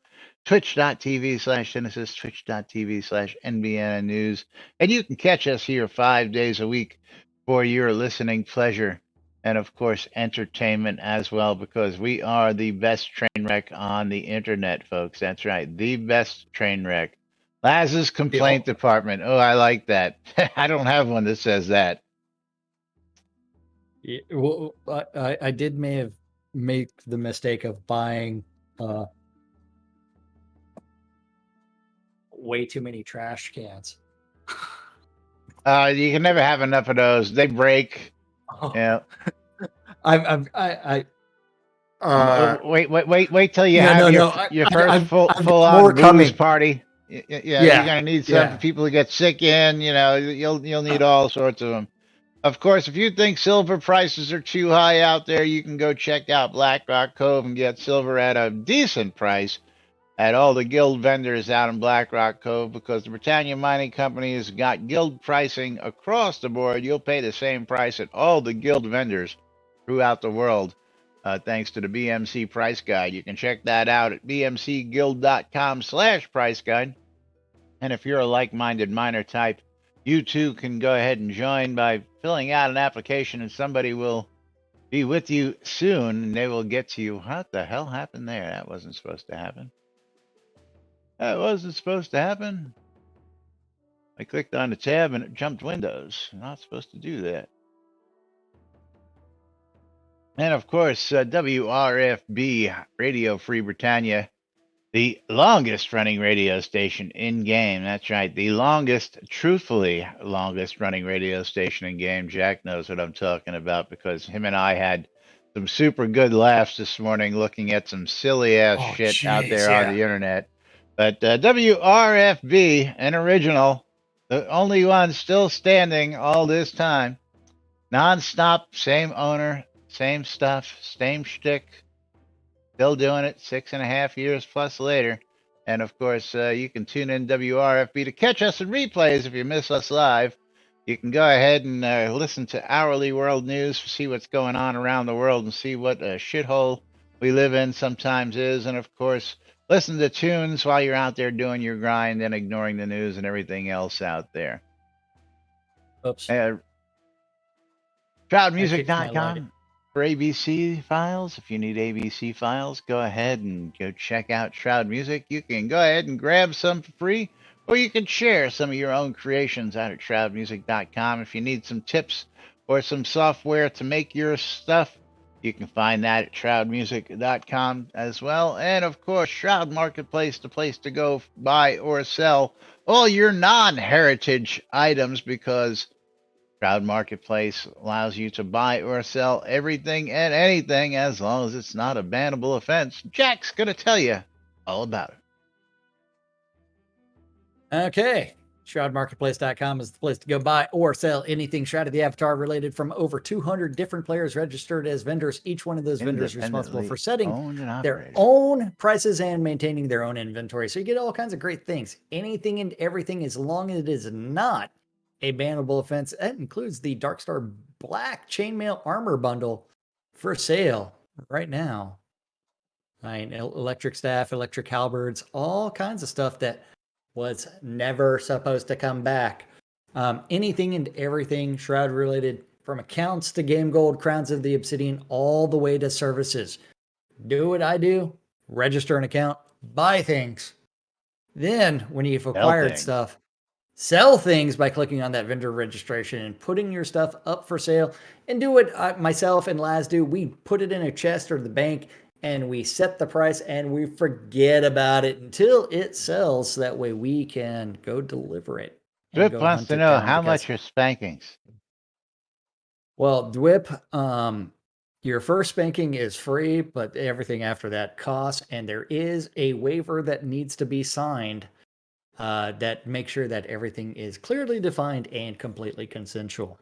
twitch.tv/Genesis, twitch.tv/NBNN News. And you can catch us here 5 days a week for your listening pleasure. And of course, entertainment as well, because we are the best train wreck on the internet, folks. That's right, the best train wreck. Laz's complaint department. Oh, I like that. I don't have one that says that. Yeah, well, I did may have made the mistake of buying way too many trash cans. You can never have enough of those. They break. Yeah. Wait till you have your first full I've got on more booze coming. party. Yeah, you're Yeah, gonna need some yeah. people to get sick in. You know, you'll need all sorts of them. Of course, if you think silver prices are too high out there, you can go check out Black Rock Cove and get silver at a decent price at all the guild vendors out in Black Rock Cove, because the Britannia Mining Company has got guild pricing across the board. You'll pay the same price at all the guild vendors throughout the world, thanks to the BMC Price Guide. You can check that out at bmcguild.com/price guide. And if you're a like-minded miner type, you too can go ahead and join by filling out an application, and somebody will be with you soon, and they will get to you. What the hell happened there? That wasn't supposed to happen. That wasn't supposed to happen. I clicked on the tab and it jumped windows. Not supposed to do that. And of course, WRFB, Radio Free Britannia, the longest running radio station in game. That's right. The longest, truthfully, longest running radio station in game. Jack knows what I'm talking about because him and I had some super good laughs this morning looking at some silly ass shit out there on the internet. But WRFB, an original, the only one still standing all this time. Non-stop, same owner, same stuff, same shtick. Still doing it 6.5 years plus later. And of course, you can tune in WRFB to catch us in replays if you miss us live. You can go ahead and listen to Hourly World News to see what's going on around the world and see what a shithole we live in sometimes is. And of course, listen to tunes while you're out there doing your grind and ignoring the news and everything else out there. Oops. Shroudmusic.com for ABC files. If you need ABC files, go ahead and go check out Shroud Music. You can go ahead and grab some for free, or you can share some of your own creations out at shroudmusic.com. If you need some tips or some software to make your stuff, you can find that at shroudmusic.com as well. And of course, Shroud Marketplace, the place to go buy or sell all your non-heritage items, because Shroud Marketplace allows you to buy or sell everything and anything as long as it's not a bannable offense. Jack's going to tell you all about it. Okay. ShroudMarketplace.com is the place to go buy or sell anything Shroud of the Avatar related from over 200 different players registered as vendors. Each one of those vendors is responsible for setting their own prices and maintaining their own inventory. So you get all kinds of great things. Anything and everything, as long as it is not a bannable offense. That includes the Darkstar Black Chainmail Armor Bundle for sale right now. I mean, electric staff, electric halberds, all kinds of stuff that was never supposed to come back. Anything and everything Shroud related, from accounts to game gold, crowns of the obsidian, all the way to services. Do what I do, register an account, buy things, Then, when you've Sell acquired things. stuff, sell things by clicking on that vendor registration and putting your stuff up for sale. And do what myself and Laz do. We put it in a chest or the bank and we set the price and we forget about it until it sells. So that way we can go deliver it and Drip go wants hunt to it know down. how Because, much are spankings? well, Dwip, your first spanking is free, but everything after that costs. And there is a waiver that needs to be signed that makes sure that everything is clearly defined and completely consensual.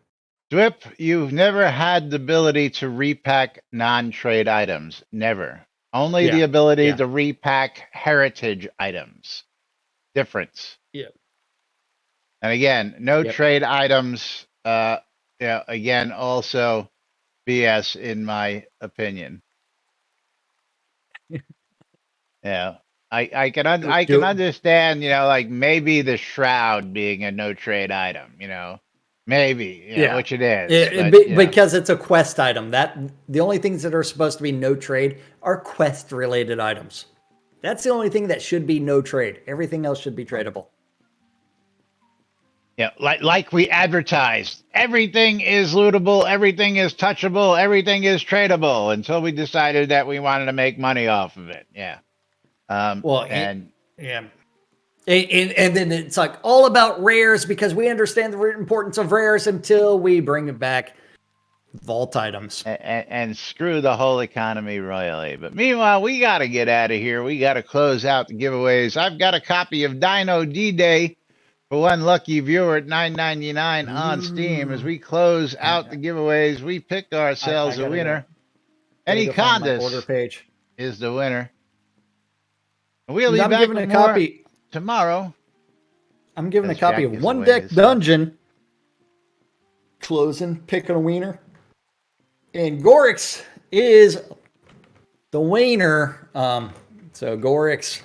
Drip, you've never had the ability to repack non-trade items. Never. Only the Yeah. ability Yeah. to repack heritage items. Difference. Yep. And again, no Yep. trade items. Again, also BS in my opinion. Yeah. I can I can understand, like maybe the shroud being a no trade item, maybe, Yeah. which it is, but Because it's a quest item. That the only things that are supposed to be no trade are quest related items. That's the only thing that should be no trade. Everything else should be tradable. yeah, like we advertised, everything is lootable, everything is touchable, everything is tradable until we decided that we wanted to make money off of it. Yeah. Well, And yeah. And then it's like all about rares because we understand the importance of rares until we bring it back vault items. and screw the whole economy royally. But meanwhile, we got to get out of here. We got to close out the giveaways. I've got a copy of Dino D-Day for one lucky viewer at $9.99 on Steam. As we close out the giveaways, we pick ourselves a winner. Any find my order Condis page is the winner. We'll be I'm back giving with a more copy. tomorrow. I'm giving a As copy Jack of gives One away Deck his stuff. Dungeon. Closing, picking a wiener. And Gorix is the wiener. So Gorix,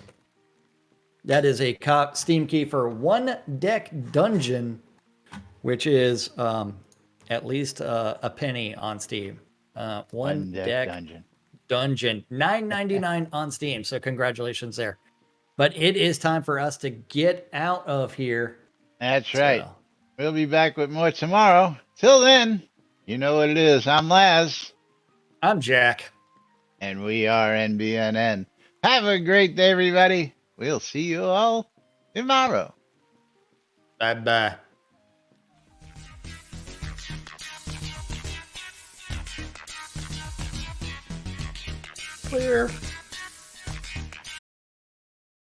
that is a Steam key for One Deck Dungeon, which is at least a penny on Steam. One Deck Dungeon, $9.99 on Steam. So congratulations there. But it is time for us to get out of here. That's right. We'll be back with more tomorrow. Till then, you know what it is. I'm Laz. I'm Jack. And we are NBNN. Have a great day, everybody. We'll see you all tomorrow. Bye-bye. Clear.